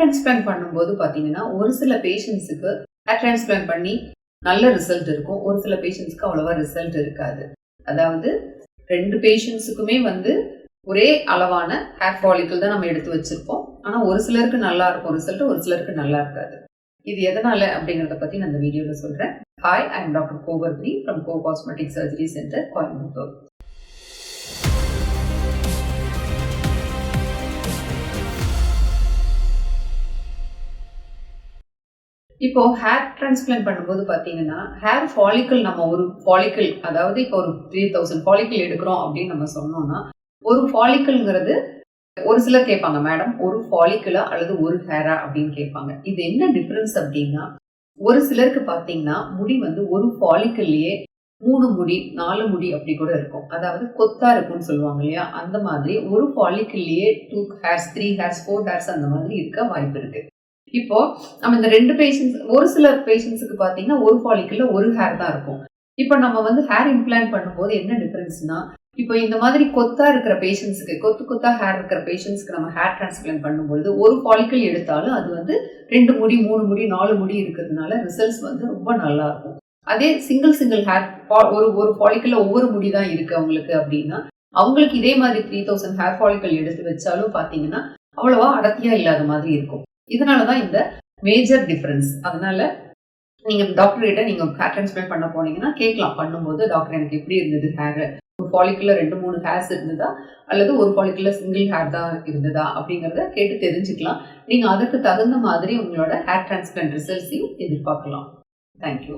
Transplant பண்ணும்போது பார்த்தீங்கன்னா ஒரு சில பேஷண்ட்ஸுக்கு ஹேர் டிரான்ஸ்பிளான்ட் பண்ணி நல்ல ரிசல்ட் இருக்கும், ஒரு சில பேஷண்ட்ஸ்க்கு அவ்வளோவா ரிசல்ட் இருக்காது. அதாவது 2 பேஷண்ட்ஸுக்குமே ஒரே அளவான ஹேர் ஃபாலிக்கல் தான் நம்ம எடுத்து வச்சிருப்போம். ஆனால் ஒரு சிலருக்கு நல்லா இருக்கும் ரிசல்ட், ஒரு சிலருக்கு நல்லா இருக்காது. இது எதனால அப்படிங்கிறத பற்றி நான் இந்த வீடியோவில் சொல்கிறேன். Hi, I am doctor Govardhani from Go cosmetic surgery centre, Coimbatore. இப்போ ஹேர் டிரான்ஸ்பிளான்ட் பண்ணும்போது பார்த்தீங்கன்னா ஹேர் ஃபாலிக்கல் நம்ம ஒரு ஃபாலிக்கல், அதாவது இப்போ ஒரு 3000 ஃபாலிக்கல் எடுக்கிறோம் அப்படின்னு நம்ம சொன்னோம்னா, ஒரு ஃபாலிக்கல்ங்கிறது ஒரு சிலர் கேட்பாங்க, மேடம் ஒரு ஃபாலிக்கலா அல்லது ஒரு ஹேரா அப்படின்னு கேட்பாங்க. இது என்ன டிஃபரன்ஸ் அப்படின்னா, ஒரு சிலருக்கு பார்த்தீங்கன்னா முடி ஒரு ஃபாலிக்கல்லையே 3 முடி 4 முடி அப்படி கூட இருக்கும். அதாவது கொத்தா இருக்கும்னு சொல்லுவாங்க இல்லையா, அந்த மாதிரி ஒரு ஃபாலிக்கல்லையே 2 ஹேர்ஸ் 3 ஹேர்ஸ் 4 ஹேர்ஸ் அந்த மாதிரி இருக்க வாய்ப்பு இருக்கு. இப்போ நம்ம இந்த 2 பேஷண்ட்ஸ், ஒரு சில பேஷண்ட்ஸுக்கு பார்த்தீங்கன்னா ஒரு ஃபாலிக்கல்ல ஒரு ஹேர் தான் இருக்கும். இப்போ நம்ம ஹேர் இம்ப்ளான்ட் பண்ணும்போது என்ன டிஃபரன்ஸ்னா, இப்போ இந்த மாதிரி கொத்தா இருக்கிற பேஷண்ட்ஸுக்கு, கொத்தா ஹேர் இருக்கிற பேஷண்ட்ஸ்க்கு நம்ம ஹேர் டிரான்ஸ்பிளான்ட் பண்ணும்போது ஒரு ஃபாலிக்கல் எடுத்தாலும் அது 2 முடி 3 முடி 4 முடி இருக்கிறதுனால ரிசல்ட்ஸ் ரொம்ப நல்லா இருக்கும். அதே சிங்கிள் ஹேர் ஒரு ஃபாலிக்கல்ல ஒவ்வொரு முடி தான் இருக்கு அவங்களுக்கு அப்படின்னா, அவங்களுக்கு இதே மாதிரி 3000 ஹேர் ஃபாலிக்கல் எடுத்து வச்சாலும் பார்த்தீங்கன்னா அவ்வளவா அடர்த்தியா இல்லாத மாதிரி இருக்கும். இதனாலதான் இந்த மேஜர் டிஃபரன்ஸ். அதனால நீங்க டாக்டர் கிட்ட நீங்க ஹேர் டிரான்ஸ்பிளான்ட் பண்ண போனீங்கன்னா கேட்கலாம், பண்ணும்போது டாக்டர் எனக்கு எப்படி இருந்தது ஹேர், ஒரு ஃபாலிக்கல்ல 2-3 ஹேர்ஸ் இருந்ததா அல்லது ஒரு ஃபாலிக்கல்ல சிங்கிள் ஹேர் தான் இருந்ததா அப்படிங்கறத கேட்டு தெரிஞ்சுக்கலாம். நீங்க அதுக்கு தகுந்த மாதிரி உங்களோட ஹேர் டிரான்ஸ்பிளான்ட் ரிசல்ட்ஸையும் எதிர்பார்க்கலாம். தேங்க்யூ.